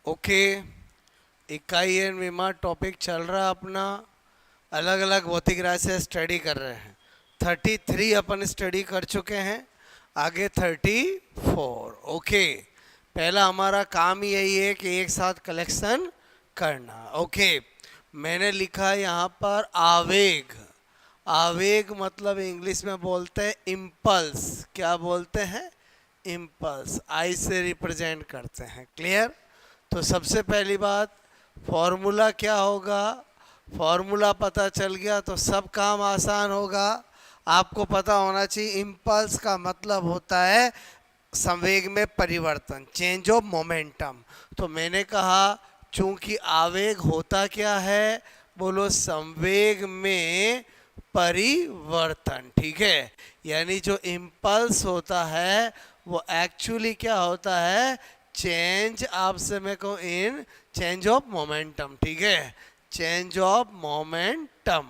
Okay, इकाई and विमा topic चल रहा है अपना। अलग अलग भौतिक राशि से स्टडी कर रहे हैं। 33 अपन स्टडी कर चुके हैं, आगे 34। ओके, पहला हमारा काम यही है कि एक साथ कलेक्शन करना। ओके, मैंने लिखा है यहाँ पर आवेग। आवेग मतलब इंग्लिश में बोलते हैं इम्पल्स। क्या बोलते हैं? इम्पल्स। आई से रिप्रेजेंट करते हैं। क्लियर? तो सबसे पहली बात, फॉर्मूला क्या होगा? फॉर्मूला पता चल गया तो सब काम आसान होगा। आपको पता होना चाहिए इम्पल्स का मतलब होता है संवेग में परिवर्तन, चेंज ऑफ मोमेंटम। तो मैंने कहा चूंकि आवेग होता क्या है? बोलो, संवेग में परिवर्तन। ठीक है, यानी जो इम्पल्स होता है वो एक्चुअली क्या होता है? चेंज, आपसे मैं कहूँ इन चेंज ऑफ मोमेंटम। ठीक है, चेंज ऑफ मोमेंटम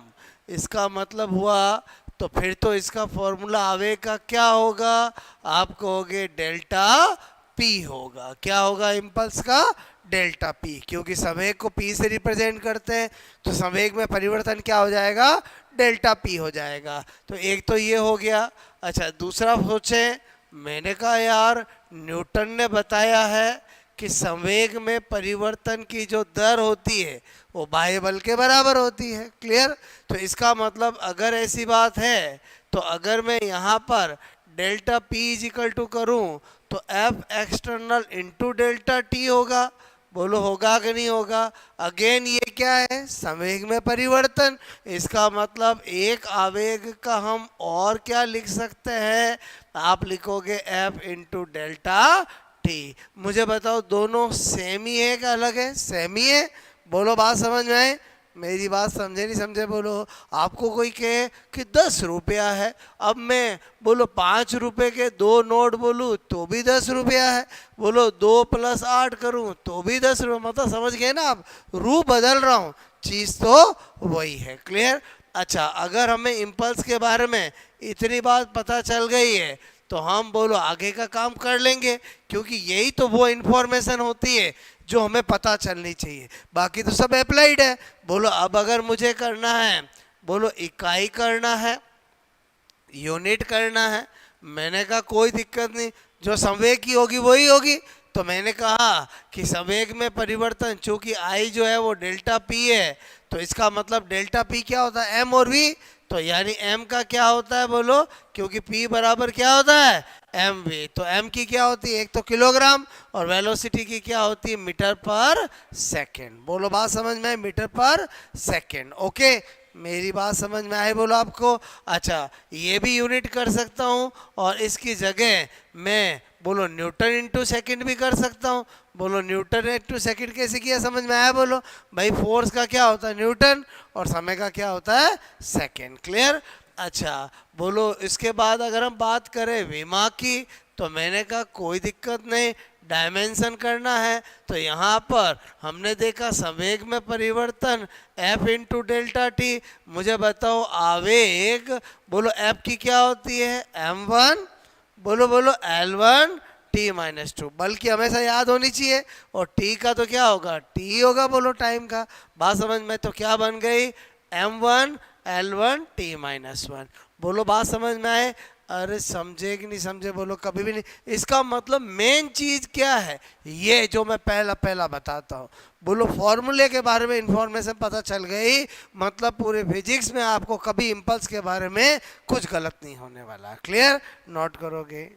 इसका मतलब हुआ। तो फिर तो इसका फॉर्मूला आवेग का क्या होगा? आप कहोगे डेल्टा पी होगा। क्या होगा इम्पल्स का? डेल्टा पी, क्योंकि संवेग को पी से रिप्रेजेंट करते हैं। तो संवेग में परिवर्तन क्या हो जाएगा? डेल्टा पी हो जाएगा। तो एक तो ये हो गया। अच्छा, दूसरा सोचें, मैंने कहा यार न्यूटन ने बताया है कि संवेग में परिवर्तन की जो दर होती है वो बाह्य बल के बराबर होती है। क्लियर? तो इसका मतलब अगर ऐसी बात है तो अगर मैं यहाँ पर delta P is equal to करूँ तो F external into delta T होगा। बोलो होगा कि नहीं होगा? अगेन ये क्या है? संवेग में परिवर्तन। इसका मतलब एक आवेग का हम और क्या लिख सकते हैं? आप लिखोगे एफ इंटू डेल्टा टी। मुझे बताओ दोनों सेम ही है क्या अलग है? सेम ही है। बोलो बात समझ में आए? मेरी बात समझे नहीं समझे बोलो। आपको कोई कहे कि 10 रुपया है, अब मैं बोलो 5 रुपए के 2 नोट बोलूँ तो भी 10 रुपया है। बोलो 2 + 8 करूँ तो भी 10 रुपये। मतलब समझ गए ना आप? रूप बदल रहा हूँ, चीज़ तो वही है। क्लियर? अच्छा, अगर हमें इम्पल्स के बारे में इतनी बात पता चल गई है तो हम बोलो आगे का काम कर लेंगे, क्योंकि यही तो वो इन्फॉर्मेशन होती है जो हमें पता चलनी चाहिए। बाकी तो सब अप्लाइड है। बोलो अब अगर मुझे करना है, बोलो इकाई करना है, यूनिट करना है, मैंने कहा कोई दिक्कत नहीं, जो संवेग की होगी वही होगी। तो मैंने कहा कि संवेग में परिवर्तन चूंकि आई जो है वो डेल्टा पी है, तो इसका मतलब डेल्टा पी क्या होता है? एम और वी। तो यानी एम का क्या होता है बोलो? क्योंकि पी बराबर क्या होता है? M we. तो एम की क्या होती है? एक तो किलोग्राम, और वेलोसिटी की क्या होती है? मीटर पर सेकेंड। बोलो बात समझ में? मीटर पर सेकेंड। ओके, मेरी बात समझ में आई बोलो आपको? अच्छा, ये भी यूनिट कर सकता हूँ और इसकी जगह मैं बोलो न्यूटन इंटू सेकेंड भी कर सकता हूँ। बोलो न्यूटन इंटू सेकेंड कैसे किया? समझ में आया? बोलो भाई, फोर्स का क्या होता है? न्यूटन, और समय का क्या होता है? सेकेंड। क्लियर? अच्छा, बोलो इसके बाद अगर हम बात करें विमा की, तो मैंने कहा कोई दिक्कत नहीं, डायमेंशन करना है। तो यहाँ पर हमने देखा संवेग में परिवर्तन F इंटू डेल्टा टी। मुझे बताओ आवेग, बोलो F की क्या होती है? m1, बोलो बोलो L1 t-2। बल की हमेशा याद होनी चाहिए, और t का तो क्या होगा? t होगा। बोलो टाइम का। बात समझ में? तो क्या बन गई? m1 L1 t-1। बोलो बात समझ में आए? अरे समझे कि नहीं समझे बोलो? कभी भी नहीं। इसका मतलब मेन चीज क्या है ये जो मैं पहला पहला बताता हूँ। बोलो फॉर्मूले के बारे में इंफॉर्मेशन पता चल गई, मतलब पूरे फिजिक्स में आपको कभी इम्पल्स के बारे में कुछ गलत नहीं होने वाला। क्लियर? नोट करोगे?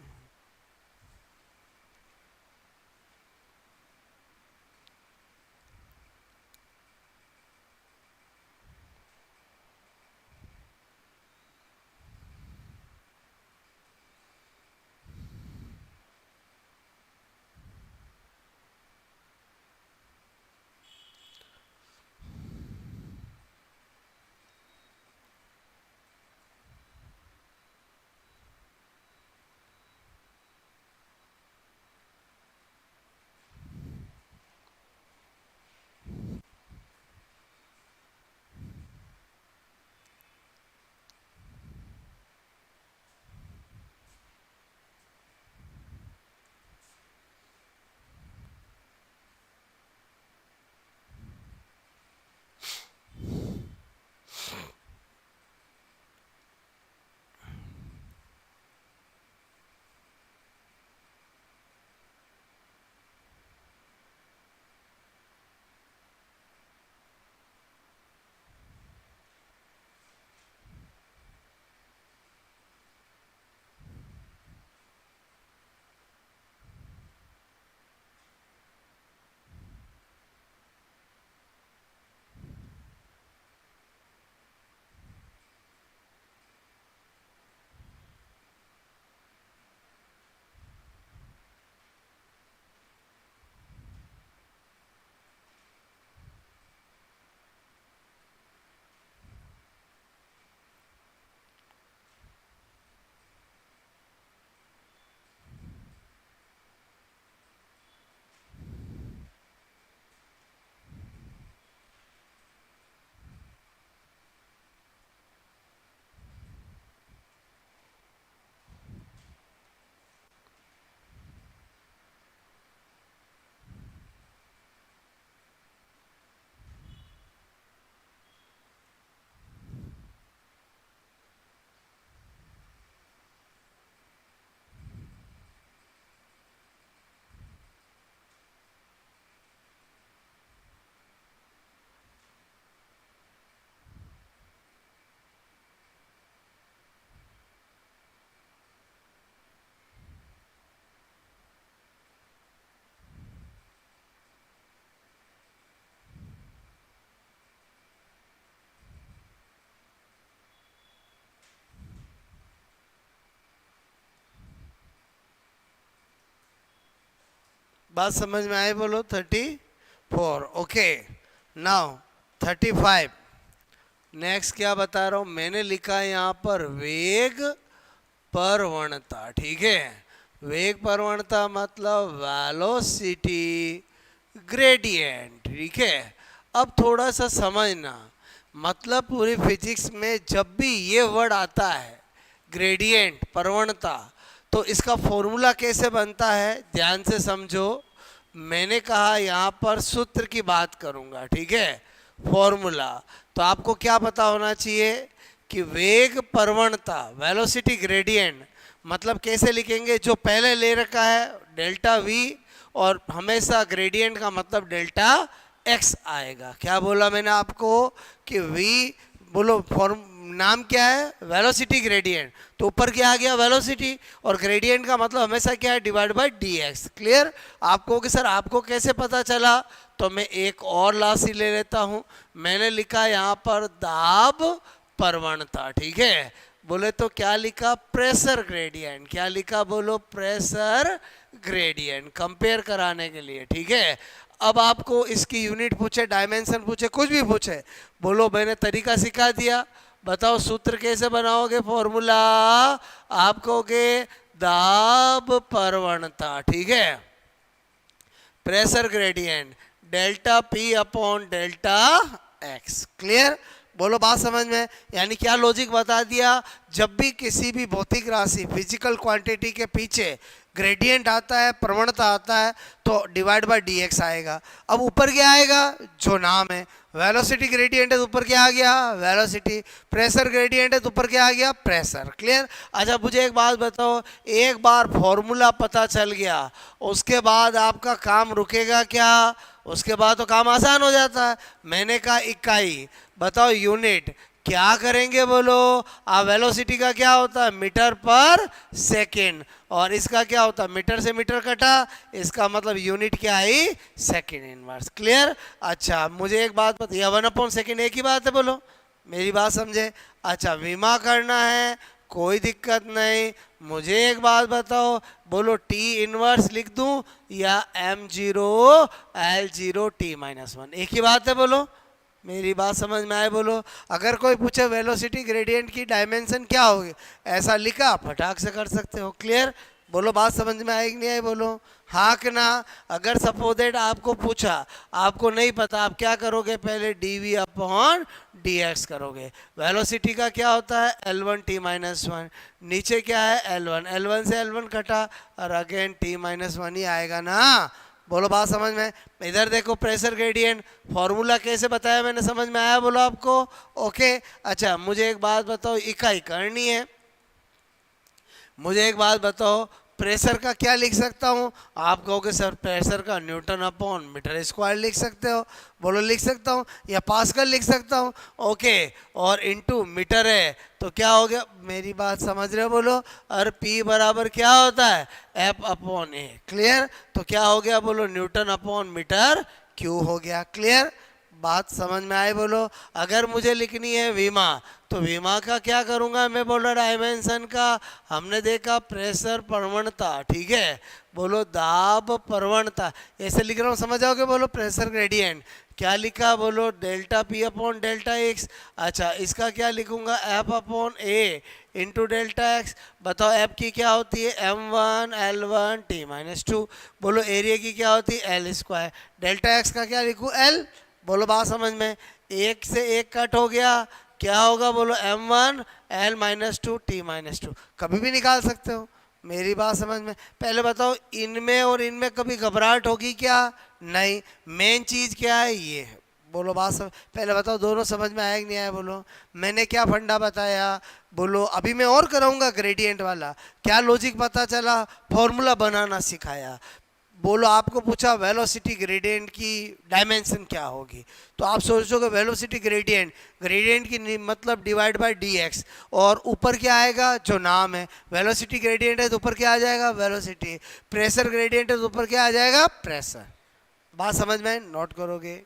बात समझ में आई बोलो? 34। Okay, now 35। नेक्स्ट क्या बता रहा हूं, मैंने लिखा है यहाँ पर वेग परवणता। ठीक है, वेग परवणता मतलब वेलोसिटी ग्रेडियंट। ठीक है, अब थोड़ा सा समझना, मतलब पूरी फिजिक्स में जब भी ये वर्ड आता है ग्रेडियंट परवणता, तो इसका फॉर्मूला कैसे बनता है ध्यान से समझो। मैंने कहा यहाँ पर सूत्र की बात करूँगा, ठीक है, फॉर्मूला। तो आपको क्या पता होना चाहिए कि वेग परवणता वेलोसिटी ग्रेडियंट मतलब कैसे लिखेंगे, जो पहले ले रखा है डेल्टा वी, और हमेशा ग्रेडियंट का मतलब डेल्टा एक्स आएगा। क्या बोला मैंने आपको कि वी, बोलो फॉर्म नाम क्या है, वेलोसिटी ग्रेडियंट, तो ऊपर क्या आ गया वेलोसिटी, और ग्रेडियंट का मतलब हमेशा क्या है, divide by D x. Clear? आपको कि सर आपको कैसे पता चला, तो मैं एक और राशि ले लेता हूँ। मैंने लिखा यहाँ पर दाब परवणता। ठीक है, बोले तो क्या लिखा, प्रेशर ग्रेडियंट। क्या लिखा बोलो, प्रेशर ग्रेडियंट, कंपेयर कराने के लिए। ठीक है, अब आपको इसकी यूनिट पूछे, डायमेंशन पूछे, कुछ भी पूछे, बोलो मैंने तरीका सिखा दिया, बताओ सूत्र कैसे बनाओगे, फॉर्मूला आप कहोगे दाब परवणता। ठीक है, pressure gradient delta P upon delta x. Clear? बोलो बात समझ में? यानी क्या लॉजिक बता दिया, जब भी किसी भी भौतिक राशि फिजिकल क्वांटिटी के पीछे ग्रेडियंट आता है, प्रवणता आता है, तो डिवाइड बाय डी एक्स आएगा। अब ऊपर क्या आएगा, जो नाम है, वेलोसिटी ग्रेडियंट है तो ऊपर क्या आ गया, वेलोसिटी। प्रेशर ग्रेडियंट है तो ऊपर क्या आ गया, प्रेशर। क्लियर? अच्छा मुझे एक बात बताओ, एक बार फॉर्मूला पता चल गया, उसके बाद आपका काम रुकेगा क्या? उसके बाद तो काम आसान हो जाता है। मैंने कहा इकाई, बताओ यूनिट, क्या करेंगे बोलो, वेलोसिटी का क्या होता है, मीटर पर सेकेंड, और इसका क्या होता है, मीटर से मीटर कटा, इसका मतलब यूनिट क्या आई, सेकेंड इनवर्स। क्लियर? अच्छा मुझे एक बात बताइए, 1/सेकेंड एक ही बात है, बोलो मेरी बात समझे। अच्छा विमा करना है, कोई दिक्कत नहीं। मुझे एक बात बताओ, बोलो टी इनवर्स लिख दूं या m0 l0 t-1, एक ही बात है, बोलो मेरी बात समझ में आए बोलो। अगर कोई पूछे वेलोसिटी ग्रेडियंट की डायमेंशन क्या होगी, ऐसा लिखा फटाक से कर सकते हो। क्लियर? बोलो बात समझ में आई कि नहीं आई, बोलो हाँ कि ना। अगर सपोज दैट आपको पूछा, आपको नहीं पता, आप क्या करोगे, पहले D V upon D X करोगे। वेलोसिटी का क्या होता है, L1 t-1, नीचे क्या है L1, L1 से L1 कटा, और अगेन t-1 ही आएगा ना। बोलो बात समझ में? इधर देखो प्रेशर ग्रेडियंट, फॉर्मूला कैसे बताया मैंने, समझ में आया बोलो आपको? ओके। अच्छा मुझे एक बात बताओ, इकाई करनी है, मुझे एक बात बताओ, प्रेशर का क्या लिख सकता हूँ? आप कहोगे सर प्रेशर का न्यूटन अपॉन मीटर स्क्वायर लिख सकते हो। बोलो लिख सकता हूँ, या पास्कल लिख सकता हूँ। ओके, और इनटू मीटर है तो क्या हो गया, मेरी बात समझ रहे हो बोलो? और P बराबर क्या होता है, F अपॉन ए। क्लियर? तो क्या हो गया बोलो, न्यूटन अपॉन मीटर क्यू हो गया। क्लियर? बात समझ में आए बोलो? अगर मुझे लिखनी है विमा, तो विमा का क्या करूंगा मैं, बोलो डायमेंशन का, हमने देखा प्रेशर प्रवणता। ठीक है, बोलो दाब प्रवणता, ऐसे लिख रहा हूँ, समझ आओगे बोलो? प्रेशर ग्रेडियंट क्या लिखा बोलो, delta P upon delta x. अच्छा इसका क्या लिखूंगा, F upon A into delta x. बताओ एफ की क्या होती है, m1 l1 t-2। बोलो एरिया की क्या होती है, एल स्क्वायर। डेल्टा एक्स का क्या लिखूँ, एल। बोलो बात समझ में? एक से एक कट हो गया, क्या होगा बोलो, m1 l-2 t-2, कभी भी निकाल सकते हो। मेरी बात समझ में? पहले बताओ इनमें और इनमें कभी घबराहट होगी क्या, नहीं। मेन चीज क्या है ये, बोलो बात समझ, पहले बताओ दोनों समझ में आया कि नहीं आया, बोलो मैंने क्या फंडा बताया, बोलो अभी मैं और कराऊंगा ग्रेडियंट वाला, क्या लॉजिक पता चला, फॉर्मूला बनाना सिखाया। बोलो आपको पूछा वेलोसिटी ग्रेडियंट की डायमेंशन क्या होगी, तो आप सोचोगे वेलोसिटी ग्रेडियंट, ग्रेडियंट की मतलब डिवाइड बाय डी एक्स, और ऊपर क्या आएगा, जो नाम है वेलोसिटी ग्रेडियंट है तो ऊपर क्या आ जाएगा, वेलोसिटी। प्रेशर ग्रेडियंट है तो ऊपर क्या आ जाएगा, प्रेशर। बात समझ में? नोट करोगे?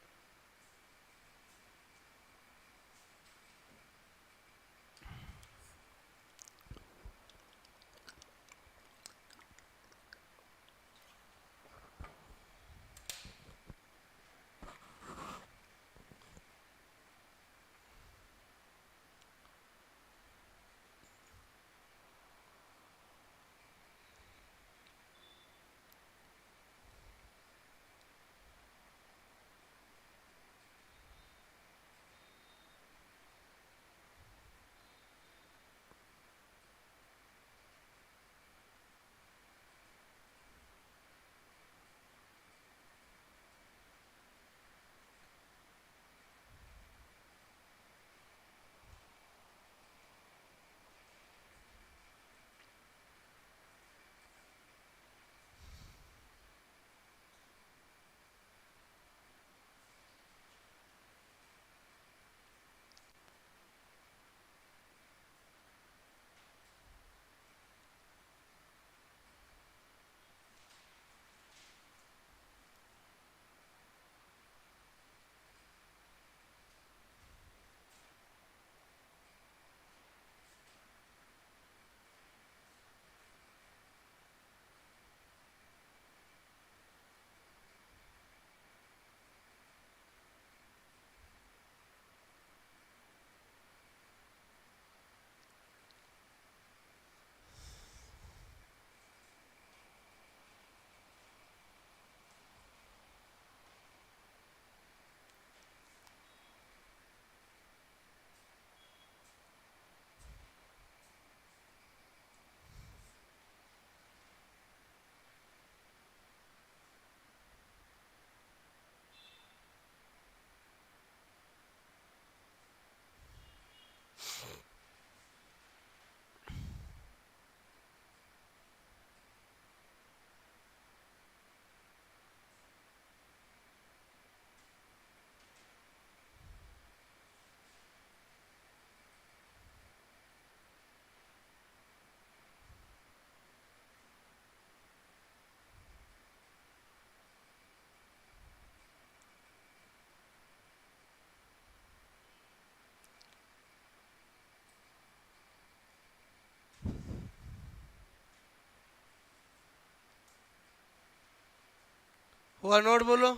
हुआ नोट बोलो।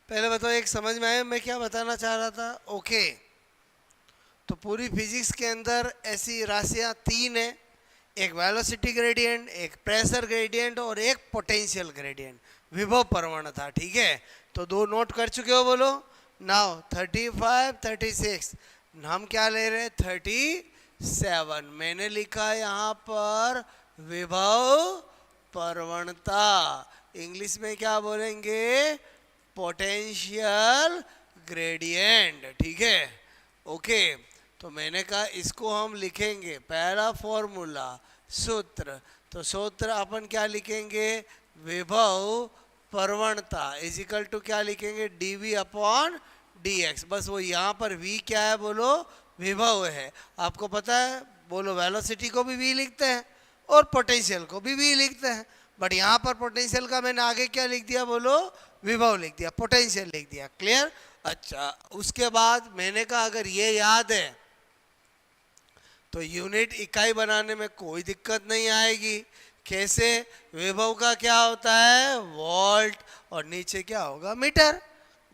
पहले बताओ एक समझ में आया मैं क्या बताना चाह रहा था? ओके। तो पूरी फिजिक्स के अंदर ऐसी राशियां तीन है, एक वेलोसिटी ग्रेडियंट, एक प्रेशर ग्रेडियंट और एक पोटेंशियल ग्रेडियंट, विभव प्रवणता। ठीक है, तो दो नोट कर चुके हो बोलो। नाउ 35 36 हम क्या ले रहे हैं? 37। मैंने लिखा यहाँ पर विभव प्रवणता, इंग्लिश में क्या बोलेंगे? Potential gradient. ठीक है, ओके। तो मैंने कहा इसको हम लिखेंगे पहला फॉर्मूला सूत्र। तो सूत्र अपन क्या लिखेंगे? विभव प्रवणता इजिकल टू क्या लिखेंगे? DV upon D X. बस वो यहाँ पर वी क्या है बोलो? विभव है। आपको पता है बोलो, वेलोसिटी को भी वी लिखते हैं और पोटेंशियल को भी वी लिखते हैं, बट यहाँ पर पोटेंशियल का मैंने आगे क्या लिख दिया बोलो? विभव लिख दिया, पोटेंशियल लिख दिया। क्लियर? अच्छा, उसके बाद मैंने कहा अगर ये याद है तो यूनिट इकाई बनाने में कोई दिक्कत नहीं आएगी। कैसे? विभव का क्या होता है? वोल्ट, और नीचे क्या होगा? मीटर।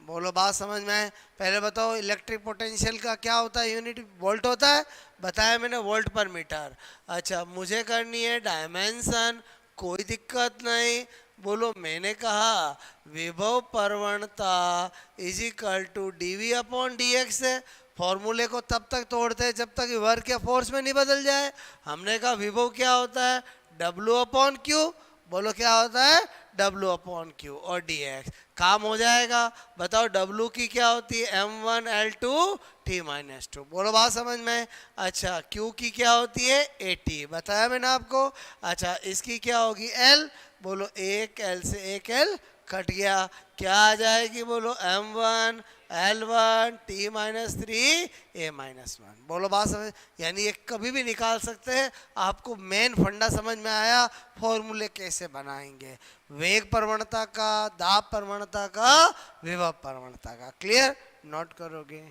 बोलो बात समझ में आए? पहले बताओ इलेक्ट्रिक पोटेंशियल का क्या होता है? यूनिट वोल्ट होता है, बताया मैंने, वोल्ट पर मीटर। अच्छा, मुझे करनी है डायमेंशन, कोई दिक्कत नहीं। बोलो मैंने कहा विभव प्रवणता is equal to DV upon D X है। फॉर्मूले को तब तक तोड़ते हैं जब तक वर्क या फोर्स में नहीं बदल जाए। हमने कहा विभव क्या होता है? W upon Q. बोलो क्या होता है? W अपॉन क्यू और dx। काम हो जाएगा। बताओ W की क्या होती है? m1l2 t-2। बोलो बात समझ में? अच्छा, Q की क्या होती है? AT, बताया मैंने आपको। अच्छा, इसकी क्या होगी? L। बोलो एक L से एक L कट गया, क्या आ जाएगी? बोलो m1 L1 t-3 a-1। बोलो बात समझ? यानी ये कभी भी निकाल सकते हैं। आपको मेन फंडा समझ में आया? फॉर्मूले कैसे बनाएंगे, वेग प्रवणता का, दाब प्रवणता का, विभव प्रवणता का। क्लियर? नोट करोगे?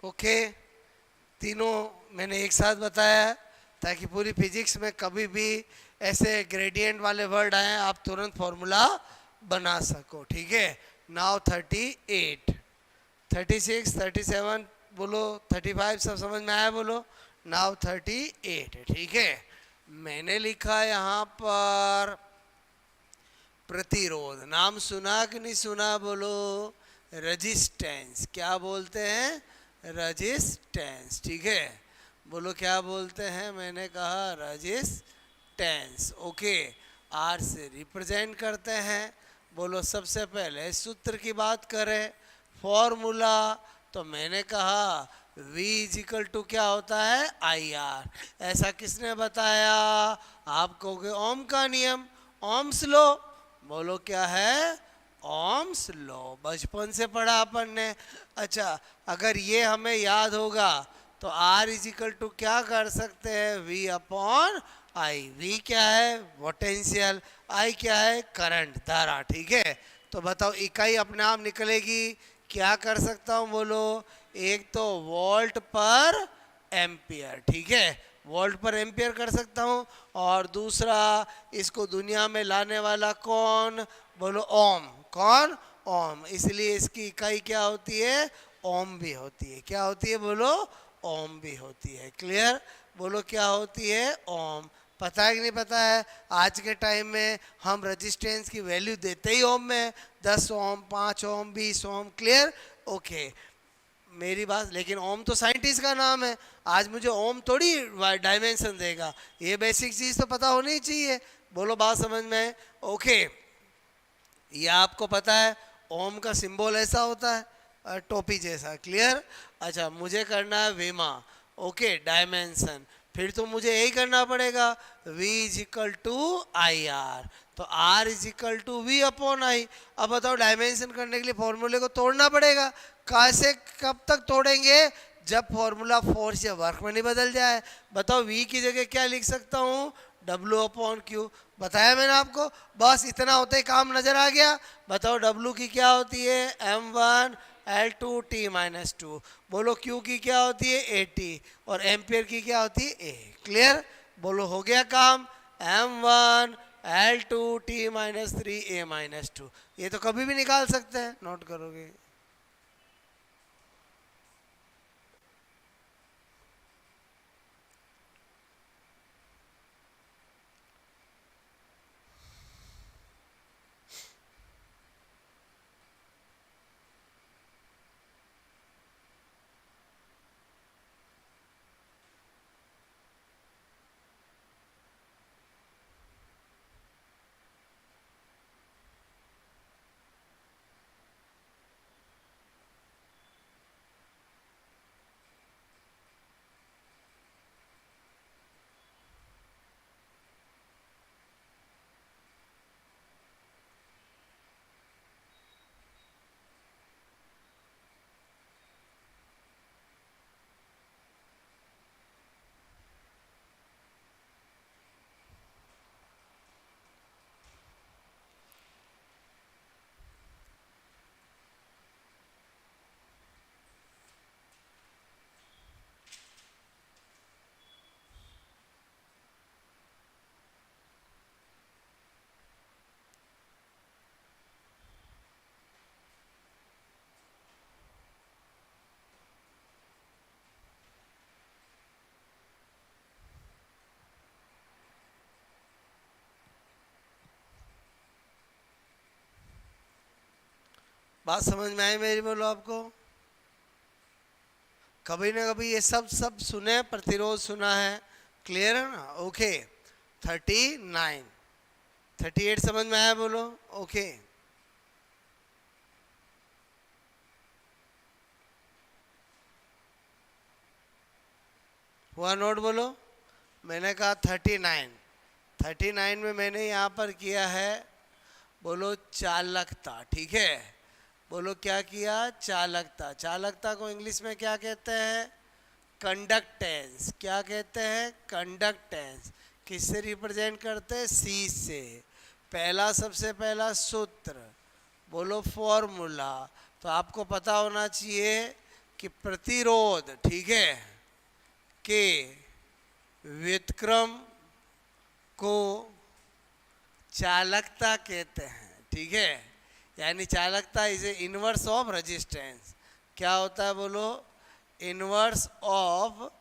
ओके, तीनों मैंने एक साथ बताया ताकि पूरी फिजिक्स में कभी भी ऐसे ग्रेडियंट वाले वर्ड आए आप तुरंत फॉर्मूला बना सको। ठीक है, नाउ 38 36 37 बोलो, 35 सब समझ में आया? बोलो नाउ 38। ठीक है, मैंने लिखा यहाँ पर प्रतिरोध। नाम सुना कि नहीं सुना? बोलो रेजिस्टेंस। क्या बोलते हैं? रेजिस्टेंस। ठीक है, बोलो क्या बोलते हैं? मैंने कहा रेजिस्टेंस। ओके, आर से रिप्रेजेंट करते हैं। बोलो सबसे पहले सूत्र की बात करें, फॉर्मूला, तो मैंने कहा V इजिकल टू क्या होता है? IR। ऐसा किसने बताया? आप कहोगे ओम का नियम, ओम्स लॉ। बोलो क्या है? ओम्स लॉ, बचपन से पढ़ा अपन ने। अच्छा, अगर ये हमें याद होगा तो R इजिकल टू क्या कर सकते हैं? V upon I। V क्या है? पोटेंशियल, I क्या है? करंट, धारा। ठीक है, तो बताओ इकाई अपने आप निकलेगी। क्या कर सकता हूँ बोलो? एक तो वोल्ट पर एम्पियर। ठीक है, वोल्ट पर एम्पियर कर सकता हूँ, और दूसरा इसको दुनिया में लाने वाला कौन? बोलो ओम। कौन? ओम। इसलिए इसकी इकाई क्या होती है? ओम भी होती है। क्या होती है बोलो? ओम भी होती है। क्लियर? बोलो क्या होती है? ओम। पता है कि नहीं पता है? आज के टाइम में हम रेजिस्टेंस की वैल्यू देते ही ओम में, 10 ओम, 5 ओम, 20 ओम। क्लियर? ओके, मेरी बात, लेकिन ओम तो साइंटिस्ट का नाम है। आज मुझे ओम थोड़ी डायमेंशन देगा, ये बेसिक चीज तो पता होनी चाहिए। बोलो बात समझ में है? ओके, ये आपको पता है ओम का सिंबल ऐसा होता है टोपी जैसा। क्लियर? अच्छा, मुझे करना है विमा। ओके, डायमेंशन, फिर तो मुझे यही करना पड़ेगा, V is equal to I R. तो R is equal to V upon I. अब बताओ, डायमेंशन करने के लिए फॉर्मूले को तोड़ना पड़ेगा। कैसे, कब तक तोड़ेंगे? जब फॉर्मूला फोर्स या वर्क में नहीं बदल जाए। बताओ, V की जगह क्या लिख सकता हूँ? W upon Q. बताया मैंने आपको, बस इतना होते ही काम नजर आ गया। बताओ W की क्या होती है? M1 L2 T minus 2। बोलो Q की क्या होती है? AT। और एम्पियर की क्या होती है? A। क्लियर? बोलो हो गया काम। M1 L2 T minus 3 A minus 2। ये तो कभी भी निकाल सकते हैं, नोट करोगे? बात समझ में आई मेरी? बोलो आपको कभी ना कभी ये सब सुने, प्रतिरोध सुना है। क्लियर है ना? ओके, 39, 38 समझ में आया? बोलो ओके। हुआ नोट? बोलो, मैंने कहा 39। 39 में मैंने यहाँ पर किया है, बोलो चालकता। ठीक है? बोलो क्या किया? चालकता। चालकता को इंग्लिश में क्या कहते हैं? कंडक्टेंस। क्या कहते हैं? कंडक्टेंस। किससे रिप्रेजेंट करते हैं? C से। पहला, सबसे पहला सूत्र, बोलो फॉर्मूला। तो आपको पता होना चाहिए कि प्रतिरोध, ठीक है, के व्युत्क्रम को चालकता कहते हैं। ठीक है? यानी चालकता is A inverse of resistance. क्या होता है? बोलो इनवर्स ऑफ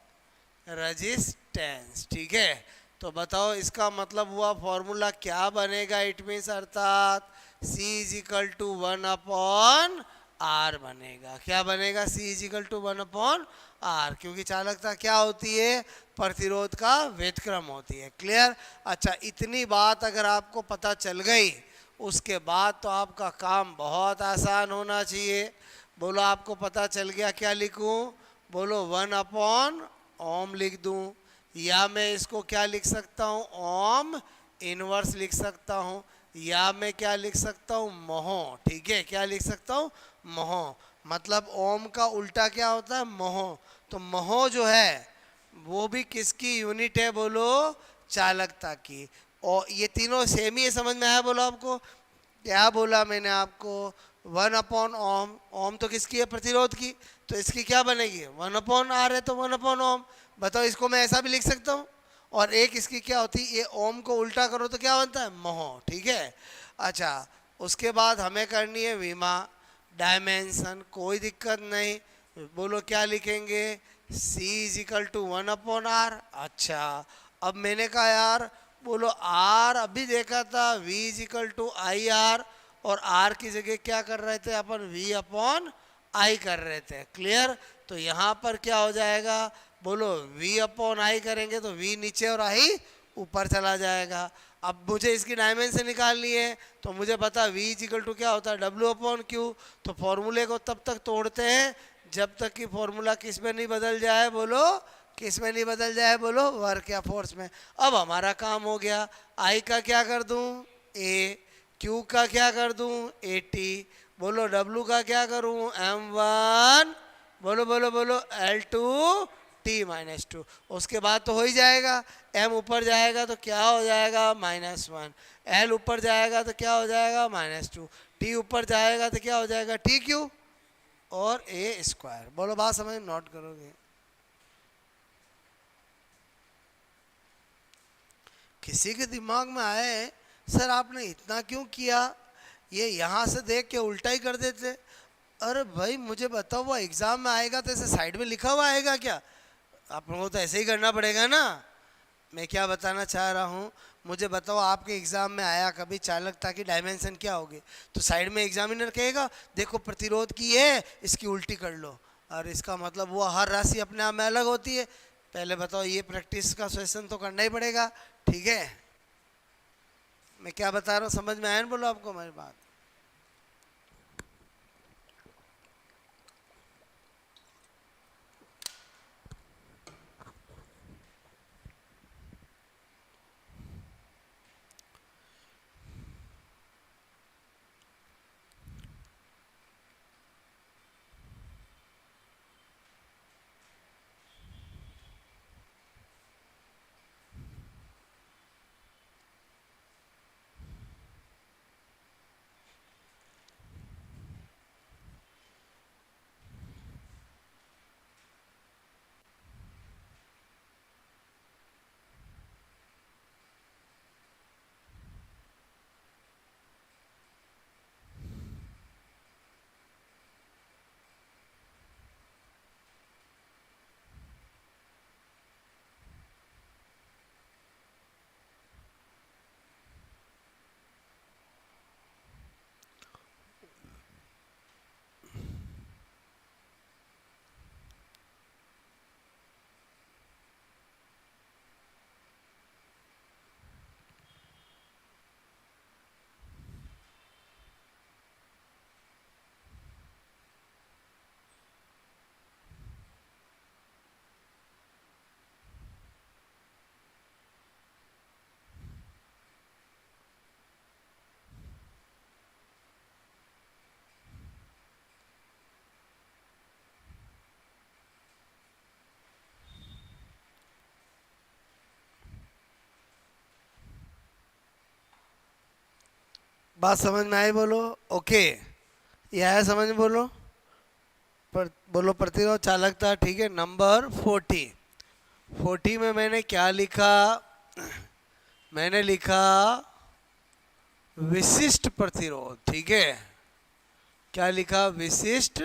रेजिस्टेंस। ठीक है? तो बताओ इसका मतलब हुआ फॉर्मूला क्या बनेगा? इट मीन्स अर्थात C is equal to 1 upon R बनेगा। क्या बनेगा? C is equal to 1 upon R, क्योंकि चालकता क्या होती है? प्रतिरोध का व्युत्क्रम होती है। क्लियर? अच्छा, इतनी बात अगर आपको पता चल गई, उसके बाद तो आपका काम बहुत आसान होना चाहिए। बोलो आपको पता चल गया, क्या लिखूं? बोलो 1 अपॉन ओम लिख दूं, या मैं इसको क्या लिख सकता हूं? ओम इनवर्स लिख सकता हूं, या मैं क्या लिख सकता हूं? मोहो। ठीक है? क्या लिख सकता हूं? मोहो। मतलब ओम का उल्टा क्या होता है? मोहो। तो मोहो जो है वो भी किसकी यूनिट है? बोलो चालकता की। और ये तीनों सेम ही है, समझ में आया? बोलो आपको क्या बोला मैंने आपको? 1 अपॉन ओम। ओम तो किसकी है? प्रतिरोध की। तो इसकी क्या बनेगी? 1 अपॉन आर है, तो 1 अपॉन ओम। बताओ, इसको मैं ऐसा भी लिख सकता हूँ। और एक इसकी क्या होती है? ये ओम को उल्टा करो तो क्या बनता है? मोहो। ठीक है? अच्छा, उसके बाद हमें करनी है विमा, डायमेंशन। कोई दिक्कत नहीं, बोलो क्या लिखेंगे, C is equal to 1/r। अच्छा, अब मैंने कहा यार बोलो R अभी देखा था V is equal to I R, और R की जगह क्या कर रहे थे अपन, V अपॉन I कर रहे थे। क्लियर? तो यहाँ पर क्या हो जाएगा, बोलो V अपॉन I करेंगे तो V नीचे और I ऊपर चला जाएगा। अब मुझे इसकी डायमेंशन निकालनी है, तो मुझे पता V इज इक्वल टू क्या होता है, W अपॉन Q। तो फॉर्मूले को तब तक तोड़ते हैं जब तक कि फॉर्मूला किस में नहीं बदल जाए, बोलो किस में नहीं बदल जाए, बोलो वर्क या फोर्स में। अब हमारा काम हो गया, I का क्या कर दूं, A, Q का क्या कर दूं, AT, बोलो W का क्या करूं, M1, बोलो बोलो बोलो L2 T-2। उसके बाद तो हो ही जाएगा, M ऊपर जाएगा तो क्या हो जाएगा, -1, L ऊपर जाएगा तो क्या हो जाएगा, -2, T ऊपर जाएगा तो क्या हो जाएगा, TQ और A²। बोलो बात समझ में, नोट करोगे? किसी के दिमाग में आए सर आपने इतना क्यों किया, ये यहाँ से देख के उल्टा ही कर देते। अरे भाई मुझे बताओ, वो एग्जाम में आएगा तो ऐसे साइड में लिखा हुआ आएगा क्या, आप लोगों को तो ऐसे ही करना पड़ेगा ना। मैं क्या बताना चाह रहा हूँ, मुझे बताओ आपके एग्जाम में आया कभी चालकता की डायमेंशन क्या होगी, तो साइड में एग्जामिनर कहेगा देखो प्रतिरोध की है, इसकी उल्टी कर लो, और इसका मतलब वो हर राशि अपने आप में अलग होती है। पहले बताओ, ये प्रैक्टिस का सेशन तो करना ही पड़ेगा, ठीक है? मैं क्या बता रहा हूँ समझ में आया ना, बोलो आपको हमारी बात? बात समझ में आई, बोलो ओके? ये आया समझ में, बोलो बोलो प्रतिरोध चालकता, ठीक है। नंबर 40 में मैंने क्या लिखा, मैंने लिखा विशिष्ट प्रतिरोध, ठीक है। क्या लिखा, विशिष्ट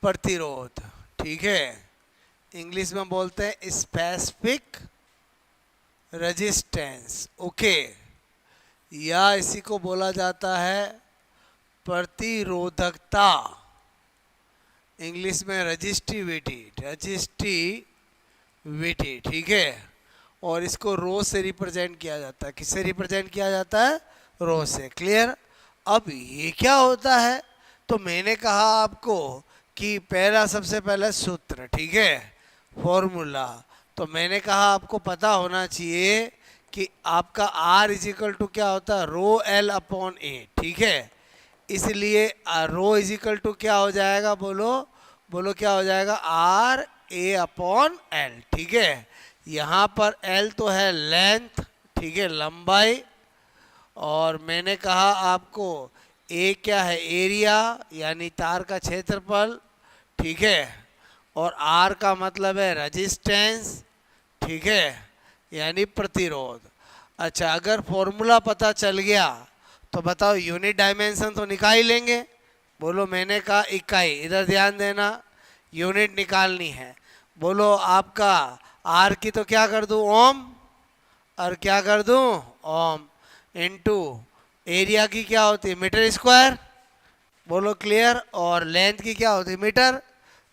प्रतिरोध, ठीक है। इंग्लिश में बोलते हैं स्पेसिफिक रेजिस्टेंस, ओके। या इसी को बोला जाता है प्रतिरोधकता, इंग्लिश में रजिस्टिविटी, ठीक है। और इसको रो से रिप्रेजेंट किया जाता है, किससे रिप्रेजेंट किया जाता है, रो से। क्लियर? अब ये क्या होता है, तो मैंने कहा आपको कि पहला सबसे पहला सूत्र, ठीक है, फॉर्मूला। तो मैंने कहा आपको पता होना चाहिए कि आपका R इज इक्वल टू क्या होता है, रो L अपॉन ए, ठीक है। इसलिए रो इज इक्वल टू क्या हो जाएगा, बोलो बोलो क्या हो जाएगा, R A अपॉन L, ठीक है। यहाँ पर L तो है लेंथ, ठीक है, लंबाई, और मैंने कहा आपको A क्या है, एरिया यानी तार का क्षेत्रफल, ठीक है। और R का मतलब है रेजिस्टेंस, ठीक है, यानी प्रतिरोध। अच्छा, अगर फॉर्मूला पता चल गया तो बताओ यूनिट डायमेंशन तो निकाल ही लेंगे। बोलो मैंने कहा इकाई, इधर ध्यान देना, यूनिट निकालनी है। बोलो आपका आर की तो क्या कर दूं, ओम, और क्या कर दूं, ओम, इनटू एरिया की क्या होती है, मीटर स्क्वायर। बोलो क्लियर। और लेंथ की क्या होती है, मीटर।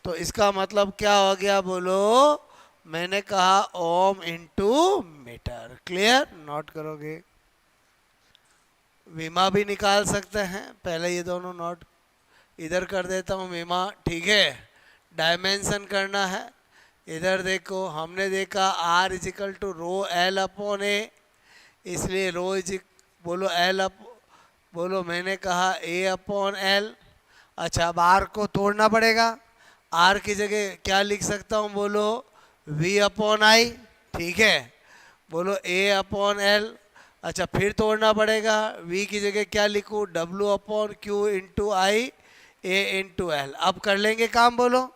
तो इसका मतलब क्या हो गया, बोलो मैंने कहा ओम इनटू मीटर। क्लियर, नोट करोगे। विमा भी निकाल सकते हैं, पहले ये दोनों नोट इधर कर देता हूँ, विमा, ठीक है। डायमेंशन करना है, इधर देखो हमने देखा R is equal to rho L upon A, इसलिए रो इज, बोलो एल अप, बोलो मैंने कहा ए अपॉन एल। अच्छा अब आर को तोड़ना पड़ेगा, आर की जगह क्या लिख सकता हूँ, बोलो वी अपॉन आई, ठीक है। बोलो ए अपॉन एल। अच्छा फिर तोड़ना पड़ेगा, v की जगह क्या लिखूँ, w अपॉन क्यू इंटू आई, ए इंटू एल। अब कर लेंगे काम, बोलो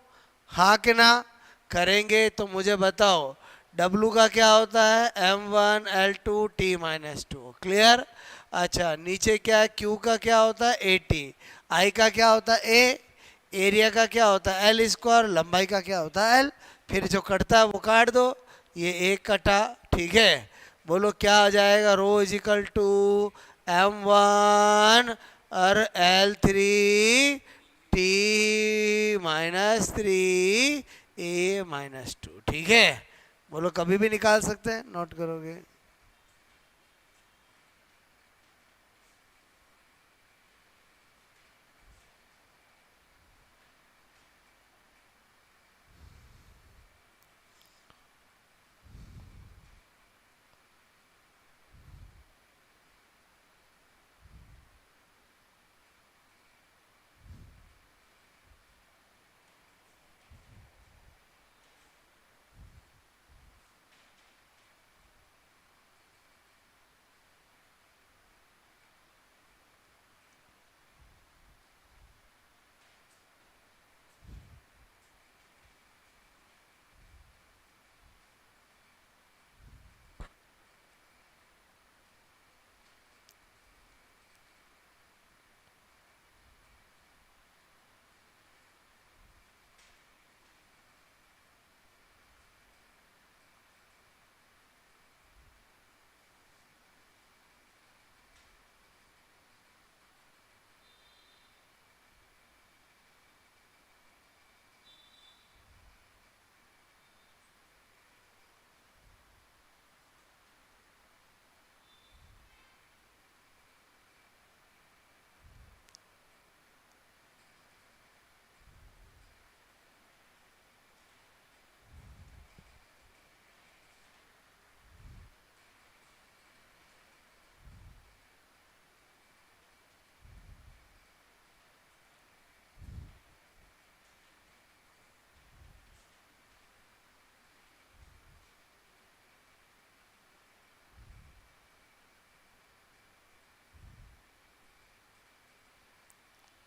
हाँ कि ना। करेंगे तो मुझे बताओ w का क्या होता है, m1 l2 t minus two. Clear. अच्छा नीचे क्या है, q का क्या होता है 80, i का क्या होता है a, एरिया का क्या होता है एल स्क्वायर, लंबाई का क्या होता है एल। फिर जो कटता है वो काट दो, ये एक कटा, ठीक है। बोलो क्या आ जाएगा, रो इजिकल टू m1 और l3 t minus 3 a minus two, ठीक है। बोलो कभी भी निकाल सकते हैं, नोट करोगे।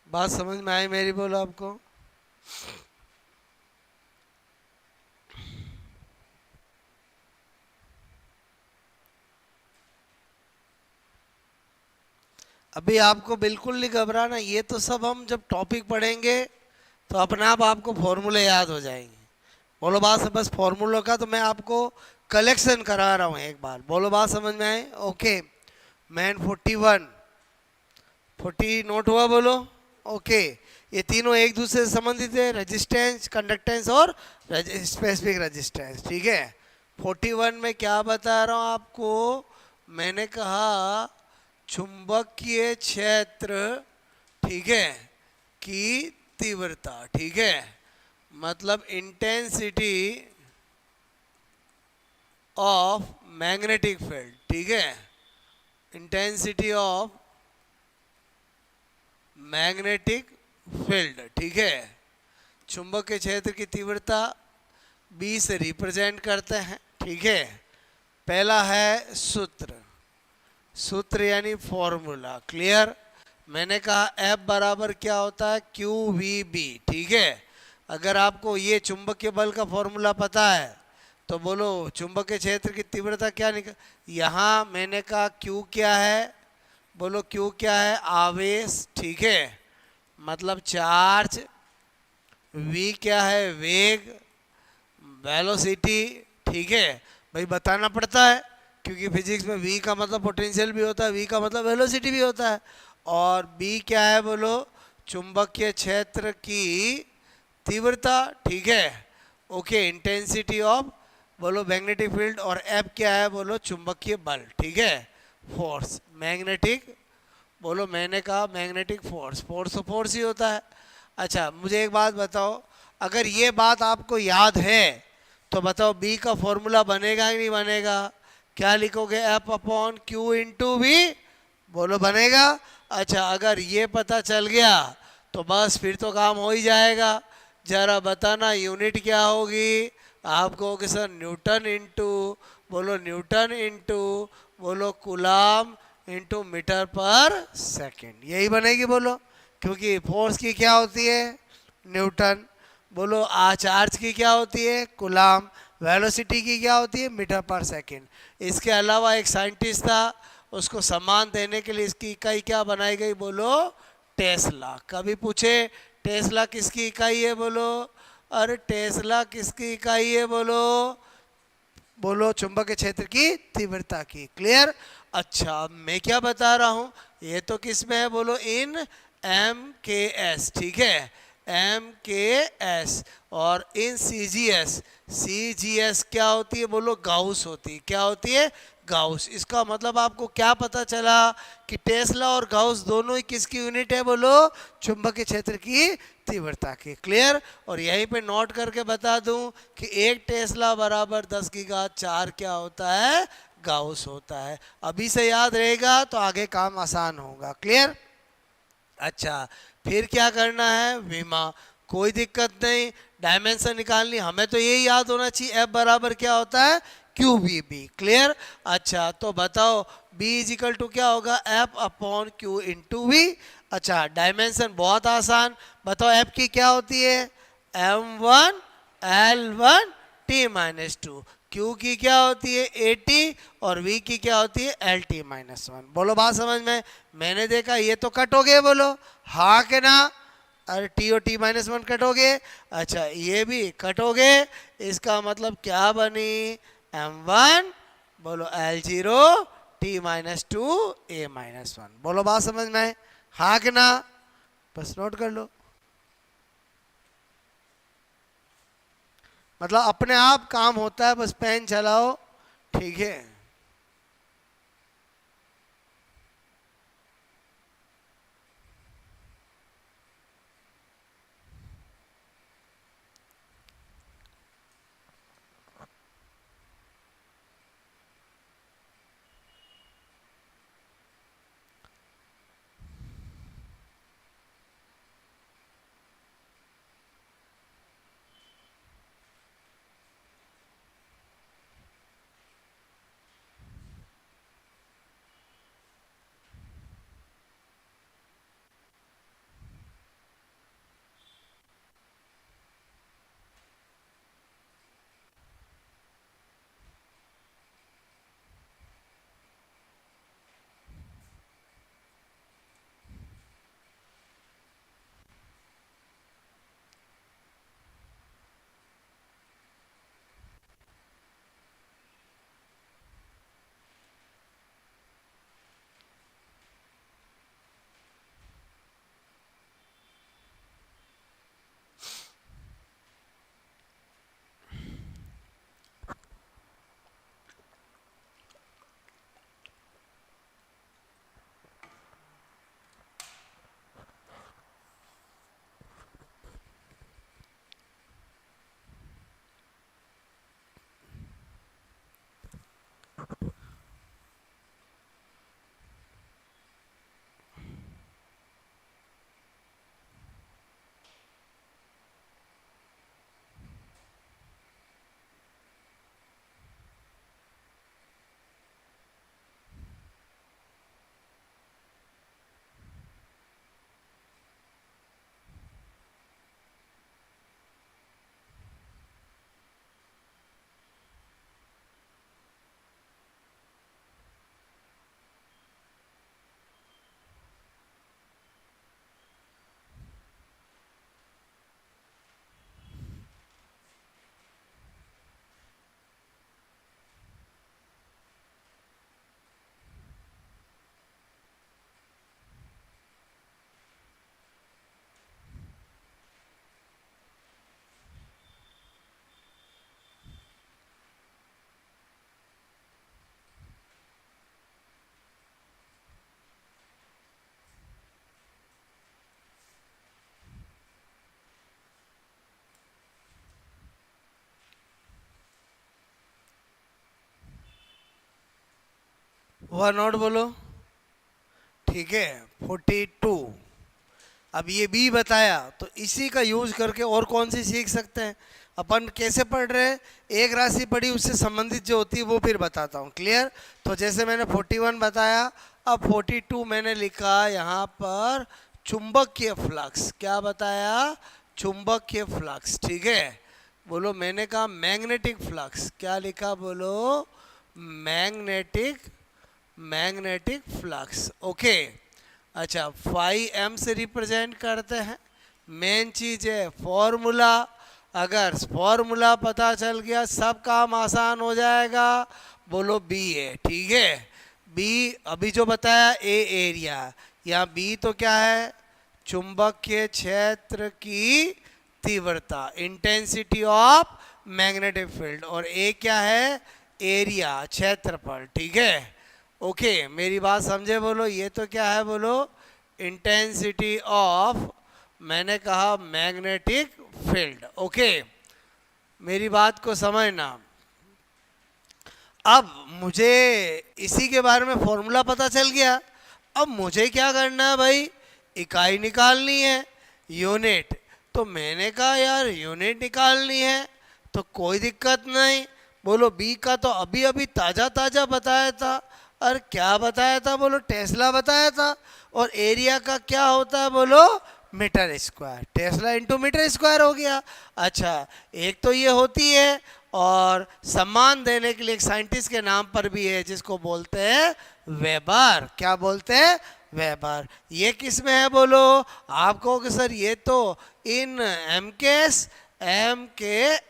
बात समझ में आई मेरी, बोलो आपको। अभी आपको बिल्कुल नहीं घबराना, ये तो सब हम जब टॉपिक पढ़ेंगे तो अपने आप आपको फॉर्मूले याद हो जाएंगे। बोलो बात से, बस फॉर्मूलों का तो मैं आपको कलेक्शन करा रहा हूँ एक बार। बोलो बात समझ में आए, ओके। मैन 41 40 नोट हुआ, बोलो ओके। ये तीनों एक दूसरे से संबंधित है, रेजिस्टेंस, कंडक्टेंस और स्पेसिफिक रेजिस्टेंस, ठीक है। 41 में क्या बता रहा हूँ आपको, मैंने कहा चुंबकीय क्षेत्र, ठीक है, की तीव्रता, ठीक है, मतलब इंटेंसिटी ऑफ मैग्नेटिक फील्ड, ठीक है, इंटेंसिटी ऑफ मैग्नेटिक फील्ड, ठीक है। चुंबकीय क्षेत्र की तीव्रता बी से रिप्रेजेंट करते हैं, ठीक है। पहला है सूत्र, सूत्र यानी फॉर्मूला, क्लियर। मैंने कहा F बराबर क्या होता है, क्यू वी बी, ठीक है। अगर आपको ये चुंबकीय बल का फॉर्मूला पता है तो बोलो चुंबकीय क्षेत्र की तीव्रता क्या निकल, यहाँ मैंने कहा Q क्या है, बोलो Q क्या है, आवेश, ठीक है, मतलब चार्ज v क्या है, वेग, वेलोसिटी, ठीक है भाई बताना पड़ता है क्योंकि फिजिक्स में v का मतलब पोटेंशियल भी होता है, v का मतलब वेलोसिटी भी होता है। और b क्या है बोलो, चुंबकीय क्षेत्र की तीव्रता, ठीक है, ओके, इंटेंसिटी ऑफ बोलो मैग्नेटिक फील्ड। और F क्या है बोलो, चुंबकीय बल, ठीक है, फोर्स, मैग्नेटिक, बोलो मैंने कहा मैग्नेटिक फोर्स, फोर्स तो फोर्स ही होता है। अच्छा मुझे एक बात बताओ, अगर ये बात आपको याद है तो बताओ बी का फॉर्मूला बनेगा कि नहीं बनेगा? क्या लिखोगे, F upon Q into V, बोलो बनेगा। अच्छा अगर ये पता चल गया तो बस फिर तो काम हो ही जाएगा। जरा बताना यूनिट क्या होगी? आप कहोगे सर न्यूटन इंटू, बोलो न्यूटन इंटू, बोलो कूलाम इंटू मीटर पर सेकंड, यही बनेगी बोलो, क्योंकि फोर्स की क्या होती है, न्यूटन, बोलो चार्ज की क्या होती है, कूलाम, वेलोसिटी की क्या होती है, मीटर पर सेकंड। इसके अलावा एक साइंटिस्ट था, उसको सम्मान देने के लिए इसकी इकाई क्या बनाई गई, बोलो टेस्ला। कभी पूछे टेस्ला किसकी इकाई है, बोलो, अरे टेस्ला किसकी इकाई है, बोलो, बोलो चुंबकीय क्षेत्र की तीव्रता की। क्लियर? अच्छा अब मैं क्या बता रहा हूं, ये तो किस में है, बोलो इन एम के एस, ठीक है, एम के एस। और इन सी जी एस, सी जी एस क्या होती है, बोलो गाउस होती है। क्या होती है, गाउस। इसका मतलब आपको क्या पता चला कि टेस्ला और गाउस दोनों ही किसकी यूनिट है, बोलो चुंबकीय क्षेत्र की तीव्रता की। क्लियर? और यहीं पे नोट करके बता दूं कि एक टेस्ला बराबर 10 की घात 4 क्या होता है, गाउस होता है। अभी से याद रहेगा तो आगे काम आसान होगा। क्लियर? अच्छा फिर क्या करना है, विमा, कोई दिक्कत नहीं, डायमेंशन निकालनी, हमें तो यही याद होना चाहिए, एफ बराबर क्या होता है, क्यू बी बी। क्लियर? अच्छा तो बताओ बी इज इक्वल टू क्या होगा, F upon Q into V. अच्छा डायमेंशन बहुत आसान, बताओ एफ की क्या होती है, M one L one T minus two, Q की क्या होती है, ए टी, और वी की क्या होती है, एल टी माइनस वन। बोलो बात समझ में? मैंने देखा ये तो कट हो गए, बोलो हाँ के ना, अरे टी और टी माइनस वन कट हो गए। अच्छा ये भी कट हो गए, इसका मतलब क्या बनी, एम वन, बोलो L zero T minus two A minus one. बोलो बात समझ में? हाँ के ना, बस नोट कर लो, मतलब अपने आप काम होता है, बस पेन चलाओ, ठीक है। वन आउट बोलो। ठीक है, 42। अब ये बी बताया तो इसी का यूज करके और कौन सी सीख सकते हैं अपन। कैसे पढ़ रहे हैं, एक राशि पढ़ी उससे संबंधित जो होती है वो फिर बताता हूँ। क्लियर। तो जैसे मैंने 41 बताया, अब 42 मैंने लिखा यहाँ पर चुंबकीय फ्लक्स। क्या बताया, चुंबकीय फ्लक्स। ठीक है, बोलो। मैंने कहा मैग्नेटिक फ्लक्स। क्या लिखा, बोलो मैग्नेटिक, मैग्नेटिक फ्लक्स। ओके। अच्छा, 5m से रिप्रेजेंट करते हैं। मेन चीज है फॉर्मूला। अगर फॉर्मूला पता चल गया सब काम आसान हो जाएगा। बोलो बी है। ठीक है, बी अभी जो बताया ए एरिया, या बी तो क्या है, चुंबकीय क्षेत्र की तीव्रता, इंटेंसिटी ऑफ मैग्नेटिक फील्ड। और ए क्या है, एरिया, क्षेत्रफल। ठीक है, ओके। मेरी बात समझे, बोलो ये तो क्या है, बोलो इंटेंसिटी ऑफ, मैंने कहा मैग्नेटिक फील्ड। ओके, मेरी बात को समझना। अब मुझे इसी के बारे में फॉर्मूला पता चल गया। अब मुझे क्या करना है भाई, इकाई निकालनी है, यूनिट। तो मैंने कहा यार यूनिट निकालनी है तो कोई दिक्कत नहीं। बोलो बी का तो अभी अभी ताज़ा ताज़ा बताया था। और क्या बताया था, बोलो टेस्ला बताया था। और एरिया का क्या होता है, बोलो metre square. Tesla into metre square हो गया। अच्छा, एक तो ये होती है, और सम्मान देने के लिए एक साइंटिस्ट के नाम पर भी है जिसको बोलते हैं वेबर। क्या बोलते हैं, वेबर। ये किस में है, बोलो। आप कहोगे सर ये तो इन एम के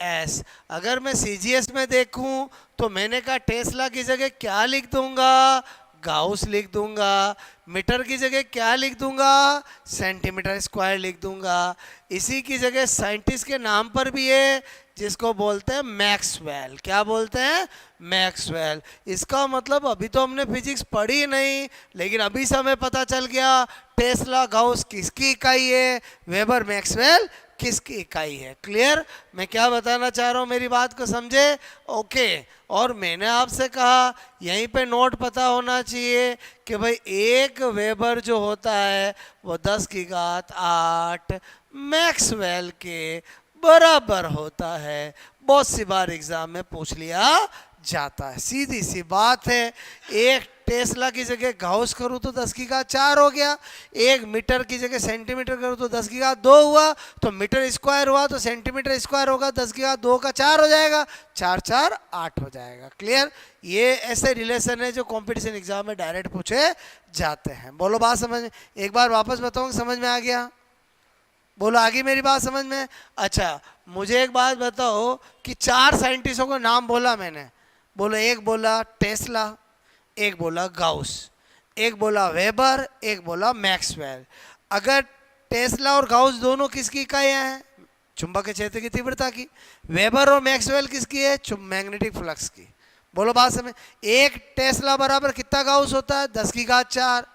एस। अगर मैं सीजीएस में देखूं तो मैंने कहा टेस्ला की जगह क्या लिख दूंगा, गाउस लिख दूंगा। मीटर की जगह क्या लिख दूंगा, सेंटीमीटर स्क्वायर लिख दूंगा। इसी की जगह साइंटिस्ट के नाम पर भी है जिसको बोलते हैं मैक्सवेल। क्या बोलते हैं, मैक्सवेल। इसका मतलब अभी तो हमने फिजिक्स पढ़ी नहीं, लेकिन अभी से हमें पता चल गया टेस्ला गाउस किसकी इकाई है, वेबर मैक्सवेल किसकी इकाई है। क्लियर। मैं क्या बताना चाह रहा हूँ, मेरी बात को समझे। ओके। और मैंने आपसे कहा यहीं पे नोट पता होना चाहिए कि भाई एक वेबर जो होता है वो 10 की घात 8 मैक्सवेल के बराबर होता है। बहुत सी बार एग्जाम में पूछ लिया जाता है, सीधी सी बात है। एक टेस्ला की जगह गाउस करूँ तो 10 की घात 4 हो गया। एक मीटर की जगह सेंटीमीटर करूँ तो 10 की घात 2 हुआ। तो मीटर स्क्वायर हुआ तो सेंटीमीटर स्क्वायर होगा, 10 की घात 2 का 4 हो जाएगा, 4 4 8 हो जाएगा। क्लियर। ये ऐसे रिलेशन है जो कंपटीशन एग्जाम में डायरेक्ट पूछे जाते हैं। बोलो बात समझ में, एक बार वापस बताऊँ, समझ में आ गया, बोलो आगे मेरी बात समझ में। अच्छा, मुझे एक बात बताओ कि 4 साइंटिस्टों को नाम बोला मैंने। बोलो, एक बोला टेस्ला, एक बोला गाउस, एक बोला वेबर, एक बोला मैक्सवेल। अगर टेस्ला और गाउस दोनों किसकी इकाइयां हैं, चुंबकीय क्षेत्र की तीव्रता की। वेबर और मैक्सवेल किसकी है, मैग्नेटिक फ्लक्स की। बोलो बात समझ। एक टेस्ला बराबर कितना गाउस होता है, 10 की घात 4।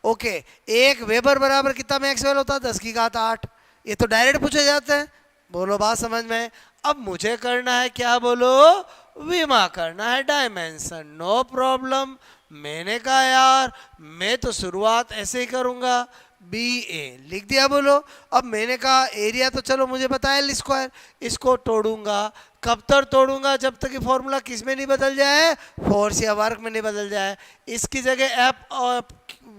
ओके, एक वेबर बराबर कितना मैक्सवेल होता है, 10 की घात 8। ये तो डायरेक्ट पूछे जाते हैं। बोलो बात समझ में। अब मुझे करना है क्या, बोलो विमा करना है, डायमेंशन। No problem. मैंने कहा यार मैं तो शुरुआत ऐसे ही करूंगा, बी ए लिख दिया। बोलो अब मैंने कहा एरिया तो चलो मुझे पता है, एल स्क्वायर। इसको तोड़ूंगा, कब तक तोड़ूंगा, जब तक कि फॉर्मूला किस में नहीं बदल जाए, फोर्स या वर्क में नहीं बदल जाए। इसकी जगह एफ और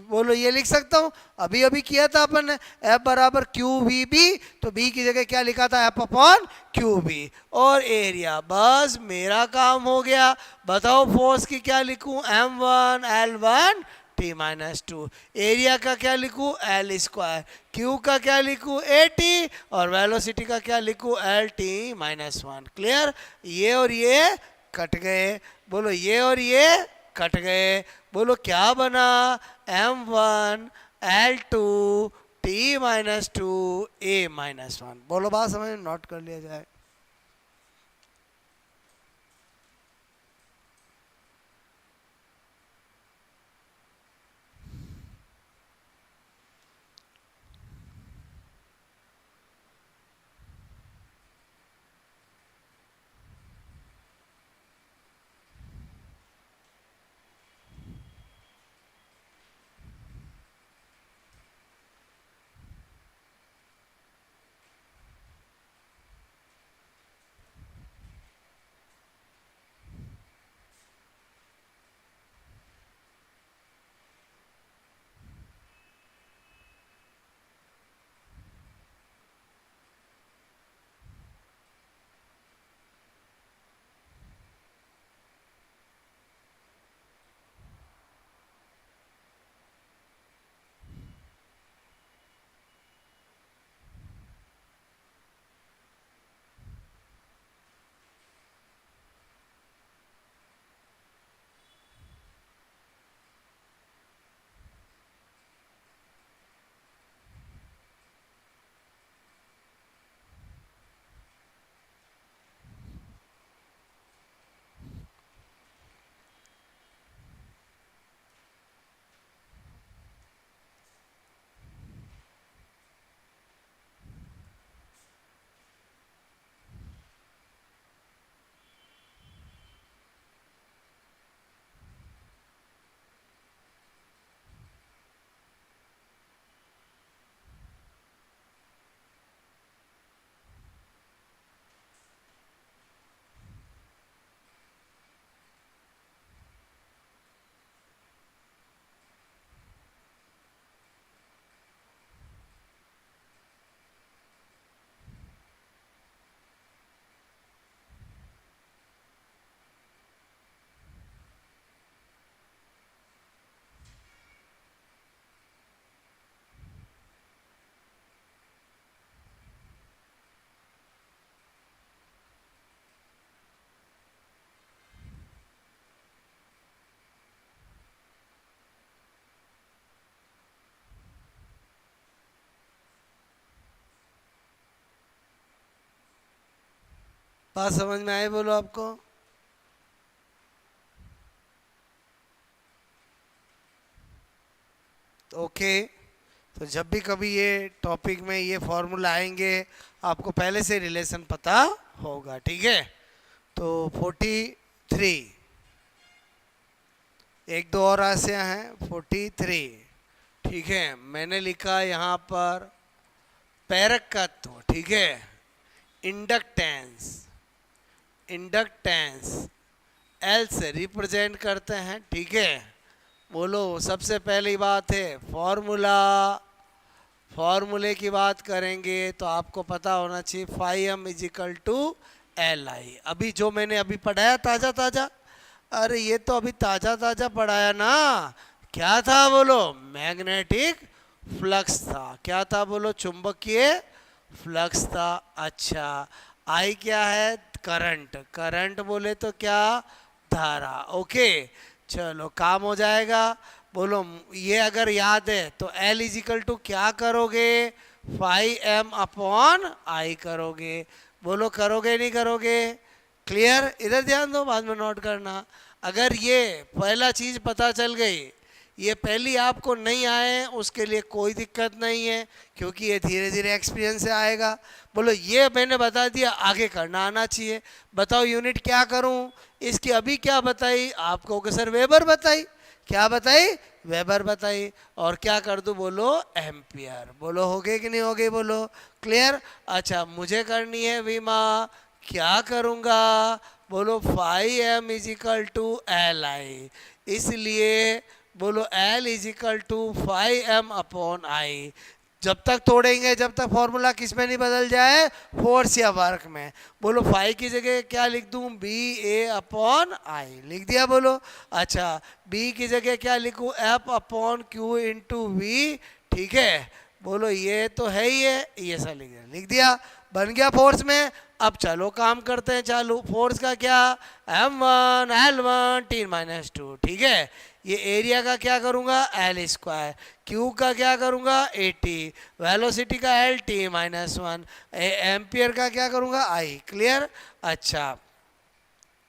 बोलो ये लिख सकता हूँ, अभी अभी किया था अपन ने, एफ बराबर क्यू वी बी। तो बी की जगह क्या लिखा था, एफ अपॉन क्यू बी। और एरिया, बस मेरा काम हो गया। बताओ फोर्स की क्या लिखूं, m1 l1 t-2। एरिया का क्या लिखूं, एल स्क्वायर। क्यू का क्या लिखूं, AT। और वेलोसिटी का क्या लिखूं, LT-1। क्लियर। ये और ये कट गए। बोलो ये और ये कट गए। बोलो क्या बना, m1 l2 t-2 a-1। बोलो बात समझ में, नोट कर लिया जाए। बात समझ में आई बोलो आपको? ओके। तो जब भी कभी ये टॉपिक में ये फॉर्मूला आएंगे आपको पहले से रिलेशन पता होगा, ठीक है? तो 43, एक दो और राशियां हैं 43, ठीक है? मैंने लिखा यहाँ पर प्रेरकत्व, ठीक है? इंडक्टेंस, इंडक्टेंस एल से रिप्रेजेंट करते हैं, ठीक है? बोलो सबसे पहली बात है फॉर्मूला, फॉर्मूले की बात करेंगे तो आपको पता होना चाहिए phi M is equal to L I. अभी जो मैंने अभी पढ़ाया ताज़ा ताज़ा, अरे ये तो अभी ताज़ा ताज़ा पढ़ाया ना। क्या था बोलो? मैग्नेटिक फ्लक्स था। क्या था बोलो? चुंबकीय फ्लक्स था। अच्छा, आई क्या है? करंट। करंट बोले तो क्या? धारा। ओके, चलो काम हो जाएगा। बोलो ये अगर याद है तो L इजिकल टू क्या करोगे? फाइव एम अपॉन आई करोगे। बोलो करोगे नहीं करोगे? क्लियर? इधर ध्यान दो, बाद में नोट करना। अगर ये पहला चीज पता चल गई, ये पहली आपको नहीं आए उसके लिए कोई दिक्कत नहीं है, क्योंकि ये धीरे धीरे एक्सपीरियंस से आएगा। बोलो ये मैंने बता दिया, आगे करना आना चाहिए। बताओ यूनिट क्या करूं? इसकी अभी क्या बताई आपको कि सर वेबर बताई। क्या बताई? वेबर बताई। और क्या कर दूं? बोलो एम्पियर। बोलो हो गए कि नहीं हो गए? बोलो क्लियर? अच्छा, मुझे करनी है विमा, क्या करूंगा? बोलो phi M is equal to L I, इसलिए बोलो L is equal to phi M upon I. जब तक तोड़ेंगे, जब तक फॉर्मूला किस में नहीं बदल जाए, फोर्स या वर्क में। बोलो फाइव की जगह क्या लिख दूं? बी ए अपॉन आई लिख दिया। बोलो अच्छा, बी की जगह क्या लिखूं? F upon Q into V, ठीक है? बोलो ये तो है ही है, ये सा लिख दिया, बन गया फोर्स में। अब चलो काम करते हैं चालू। फोर्स का क्या? M1 L1 T minus two, ठीक है? ये एरिया का क्या करूंगा? L square. क्यू का क्या करूंगा? 80। वेलोसिटी का L T minus one. Ampere का क्या करूंगा? आई। क्लियर? अच्छा,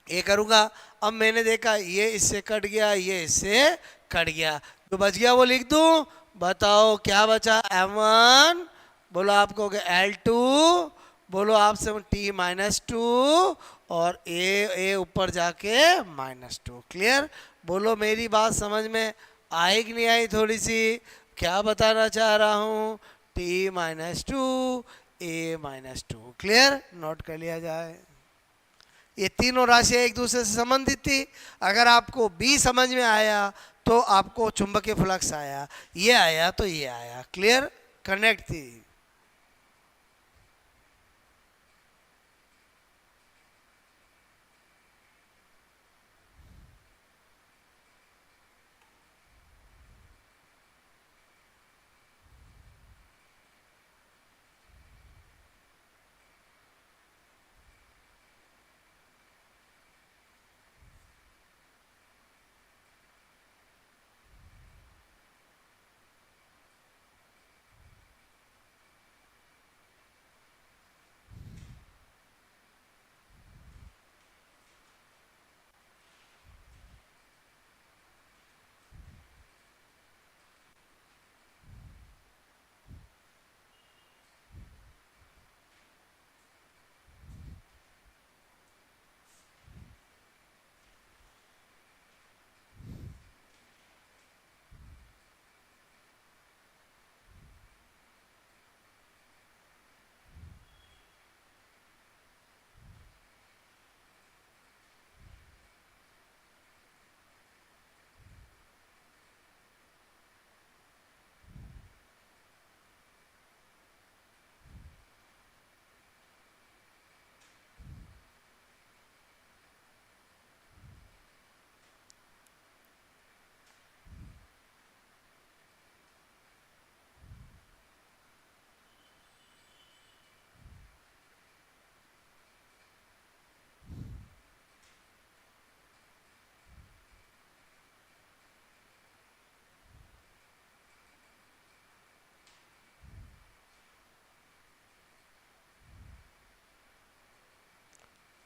ये करूंगा। अब मैंने देखा ये इससे कट गया, ये इससे कट गया, तो बच गया वो लिख दूं। बताओ क्या बचा? M1, बोलो आपको L2, बोलो आपसे टी माइनस टू, और ए ऊपर जाके माइनस टू। क्लियर? बोलो मेरी बात समझ में आई कि नहीं आई? थोड़ी सी क्या बताना चाह रहा हूँ? T minus two, A minus two. Clear? Note कर लिया जाए। ये तीनों राशियां एक दूसरे से संबंधित थी। अगर आपको बी समझ में आया तो आपको चुंबकीय फ्लक्स आया, ये आया तो ये आया। क्लियर? कनेक्ट थी।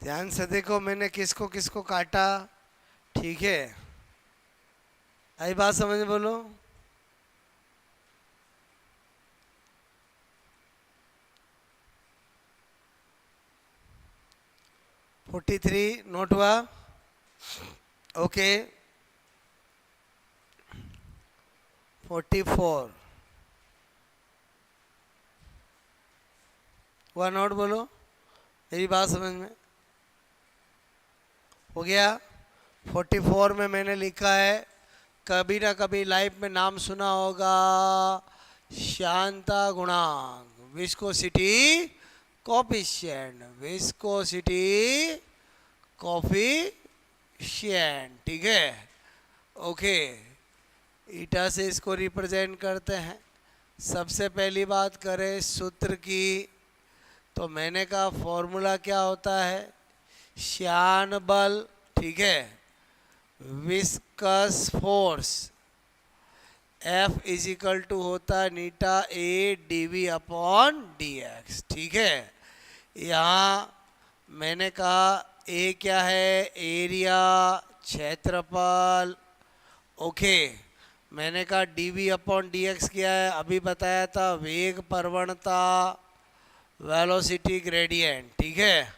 ध्यान से देखो मैंने किसको किसको काटा, ठीक है। आई बात समझ में, बोलो। फोर्टी थ्री नोट हुआ, ओके। 44 हुआ नोट, बोलो। मेरी बात समझ में हो गया। 44 में मैंने लिखा है, कभी ना कभी लाइफ में नाम सुना होगा, शांता गुणांक, विस्कोसिटी कोफिशिएंट, विस्कोसिटी कोफिशिएंट, ठीक है, ओके। ईटा से इसको रिप्रेजेंट करते हैं। सबसे पहली बात करें सूत्र की, तो मैंने कहा फॉर्मूला क्या होता है, श्यान बल, ठीक है, viscous force, F is equal to होता है eta A D V upon D X, ठीक है। यहाँ मैंने कहा ए क्या है, एरिया, क्षेत्रफल, ओके। मैंने कहा D V upon D X क्या है, अभी बताया था, वेग प्रवणता, वेलोसिटी ग्रेडियंट, ठीक है,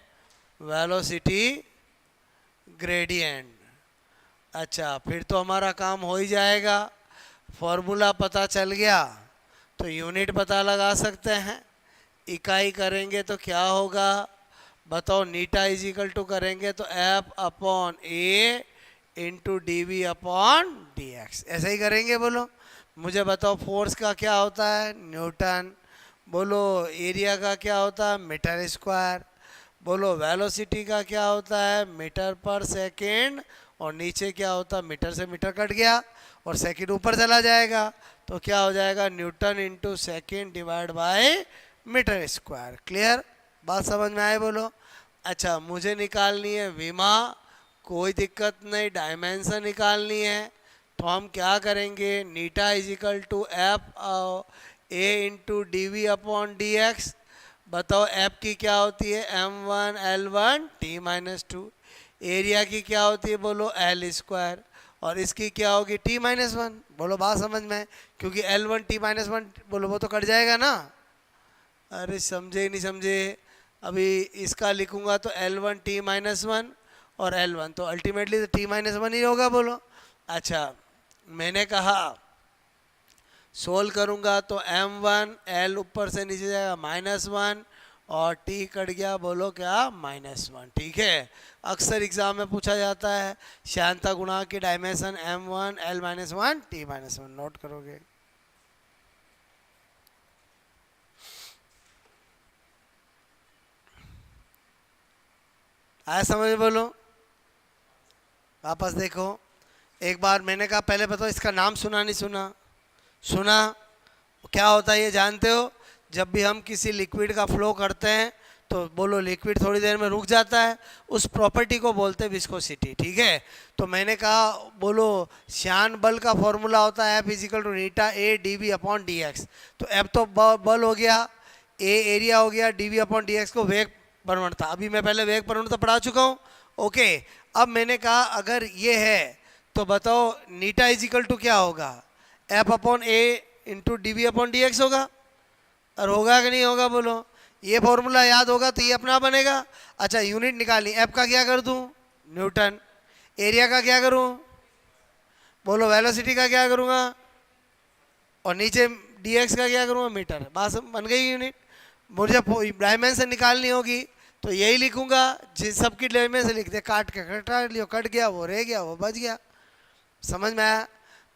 वेलोसिटी ग्रेडियंट। अच्छा, फिर तो हमारा काम हो ही जाएगा। फॉर्मूला पता चल गया तो यूनिट पता लगा सकते हैं। इकाई करेंगे तो क्या होगा बताओ, नीटा इज इक्वल टू करेंगे तो F upon A into D V upon D X, ऐसे ही करेंगे। बोलो मुझे बताओ, फोर्स का क्या होता है, न्यूटन। बोलो एरिया का क्या होता है, मीटर स्क्वायर। बोलो वेलोसिटी का क्या होता है, मीटर पर सेकेंड, और नीचे क्या होता है, मीटर से मीटर कट गया और सेकंड ऊपर चला जाएगा, तो क्या हो जाएगा, newton into second divide by metre square. Clear, बात समझ में आए, बोलो। अच्छा, मुझे निकालनी है विमा, कोई दिक्कत नहीं, डायमेंशन निकालनी है, तो हम क्या करेंगे, eta is equal to F A into D V upon D X. बताओ एफ की क्या होती है, m1 l1 t minus two. Area की क्या होती है, बोलो एल स्क्वायर, और इसकी क्या होगी, t माइनस वन। बोलो बात समझ में है, क्योंकि l1 t माइनस वन, बोलो वो तो कट जाएगा ना। अरे समझे ही नहीं समझे, अभी इसका लिखूंगा तो l1 t माइनस वन और l1, तो अल्टीमेटली तो t माइनस वन ही होगा। बोलो अच्छा, मैंने कहा सोल्व करूंगा तो m1 l ऊपर से नीचे जाएगा माइनस वन, और t कट गया, बोलो क्या, माइनस वन, ठीक है। अक्सर एग्जाम में पूछा जाता है श्यानता गुणांक की dimension m1 l minus one t minus one, note करोगे। आया समझ में, बोलो। वापस देखो एक बार, मैंने कहा पहले बताओ इसका नाम सुना नहीं सुना, सुना। क्या होता है ये जानते हो, जब भी हम किसी लिक्विड का फ्लो करते हैं तो बोलो लिक्विड थोड़ी देर में रुक जाता है, उस प्रॉपर्टी को बोलते हैं विस्कोसिटी, ठीक है। तो मैंने कहा बोलो श्यान बल का फॉर्मूला होता है F is equal to eta A D V upon D X. तो एफ तो बल हो गया, ए एरिया हो गया, D V upon D X को वेग प्रवणता, अभी मैं पहले वेग प्रवणता पढ़ा चुका हूँ, ओके। अब मैंने कहा अगर ये है तो बताओ नीटा इजिकल टू क्या होगा, F upon A into D V upon D X होगा, और होगा कि नहीं होगा, बोलो। ये फॉर्मूला याद होगा तो ये अपना बनेगा। अच्छा, यूनिट निकालनी, एफ का क्या कर दूं, न्यूटन, एरिया का क्या करूं, बोलो वेलोसिटी का क्या करूंगा, और नीचे dx का क्या करूंगा, मीटर, बस बन गई यूनिट। मुझे डायमेंशन निकालनी होगी तो यही लिखूंगा, जिन सबकी डायमेंशन लिख दे, काट के कटा लियो, कट गया वो, रह गया वो, बच गया। समझ में आया,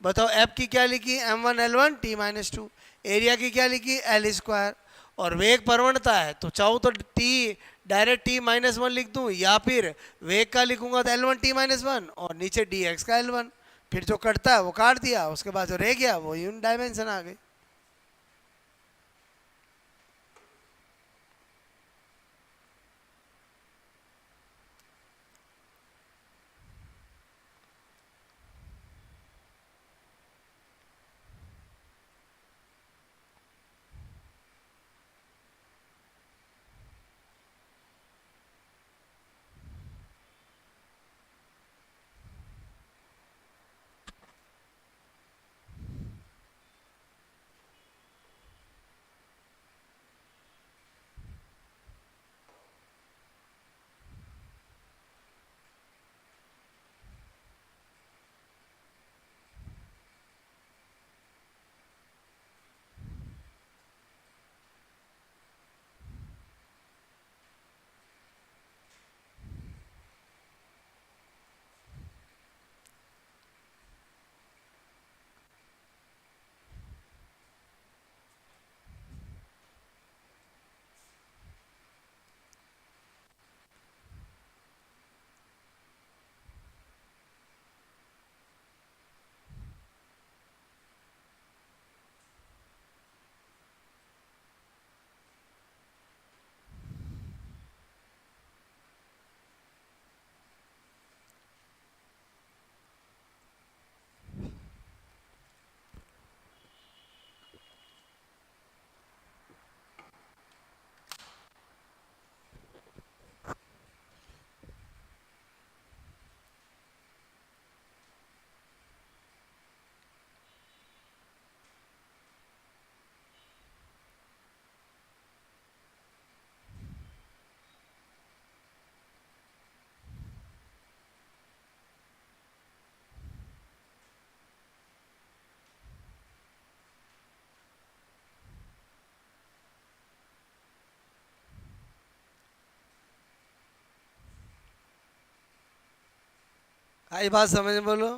बताओ एफ की क्या लिखी, m1 l1 t minus two, area की क्या लिखी, एल स्क्वायर, और वेग प्रवणता है तो चाहूँ तो T direct T minus one लिख दूँ, या फिर वेग का लिखूंगा तो l1 t माइनस वन और नीचे dx का l1, फिर जो कटता है वो काट दिया, उसके बाद जो रह गया वो यूनिट डायमेंशन आ गई। आई बात समझ में बोलो।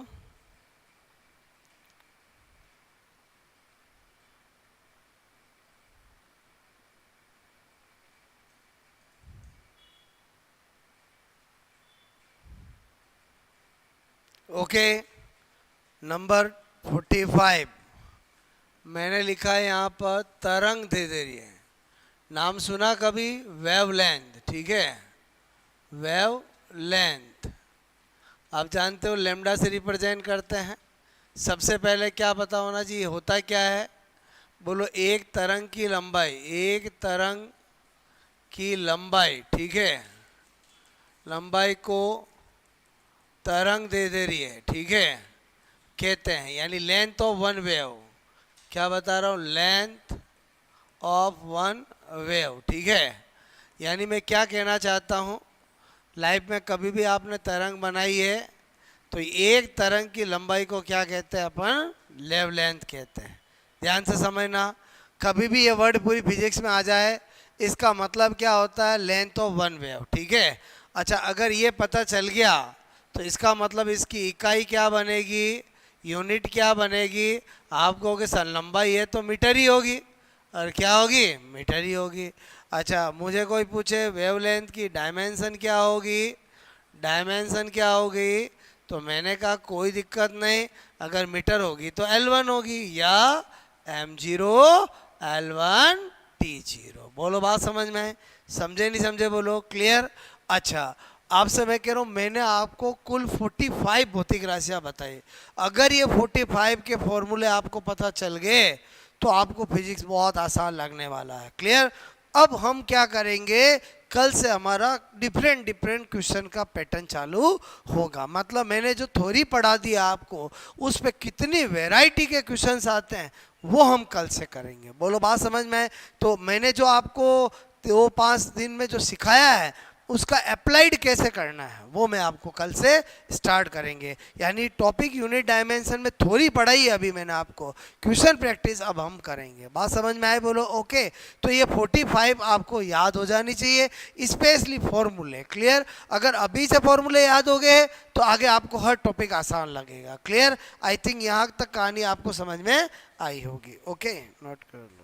ओके, नंबर 45 मैंने लिखा है यहाँ पर तरंग दे दे रही है। नाम सुना कभी? वेवलेंथ, ठीक है, वेवलेंथ। आप जानते हो लेमडा से रिप्रेजेंट करते हैं। सबसे पहले क्या पता होना चाहिए, होता क्या है? बोलो, एक तरंग की लंबाई, एक तरंग की लंबाई, ठीक है, लंबाई को तरंग दे दे रही है, ठीक है, कहते हैं, यानी लेंथ ऑफ वन वेव। क्या बता रहा हूँ? लेंथ ऑफ वन वेव, ठीक है। यानी मैं क्या कहना चाहता हूँ, लाइफ में कभी भी आपने तरंग बनाई है तो एक तरंग की लंबाई को क्या कहते हैं अपन? वेवलेंथ कहते हैं। ध्यान से समझना, कभी भी ये वर्ड पूरी फिजिक्स में आ जाए इसका मतलब क्या होता है? लेंथ ऑफ वन वेव, ठीक है। अच्छा, अगर ये पता चल गया तो इसका मतलब इसकी इकाई क्या बनेगी, यूनिट क्या बनेगी? आप कहोगे सर लंबाई है तो मीटर ही होगी, और क्या होगी? मीटर ही होगी। अच्छा, मुझे कोई पूछे वेवलेंथ की डायमेंशन क्या होगी, डायमेंशन क्या होगी, तो मैंने कहा कोई दिक्कत नहीं, अगर मीटर होगी तो L1 होगी, या M0 L1 T0। बोलो, बात समझ में है? समझे नहीं समझे बोलो, क्लियर? अच्छा, आपसे मैं कह रहा हूँ, मैंने आपको कुल 45 भौतिक राशियाँ बताई। अगर ये 45 के फॉर्मूले आपको पता चल गए तो आपको फिजिक्स बहुत आसान लगने वाला है, क्लियर? अब हम क्या करेंगे, कल से हमारा डिफरेंट डिफरेंट क्वेश्चन का पैटर्न चालू होगा। मतलब मैंने जो थ्योरी पढ़ा दिया आपको, उस पे कितनी वैरायटी के क्वेश्चंस आते हैं वो हम कल से करेंगे। बोलो, बात समझ में है? तो मैंने जो आपको 2-5 दिन में जो सिखाया है उसका अप्लाइड कैसे करना है वो मैं आपको कल से स्टार्ट करेंगे। यानी टॉपिक, यूनिट, डायमेंशन में थोड़ी पढ़ाई है अभी मैंने आपको, क्वेश्चन प्रैक्टिस अब हम करेंगे। बात समझ में आए? बोलो ओके। तो ये 45 आपको याद हो जानी चाहिए, स्पेशली फॉर्मूले, क्लियर? अगर अभी से फॉर्मूले याद हो गए तो आगे आपको हर टॉपिक आसान लगेगा, क्लियर? आई थिंक यहाँ तक कहानी आपको समझ में आई होगी। ओके, नोट कर लो।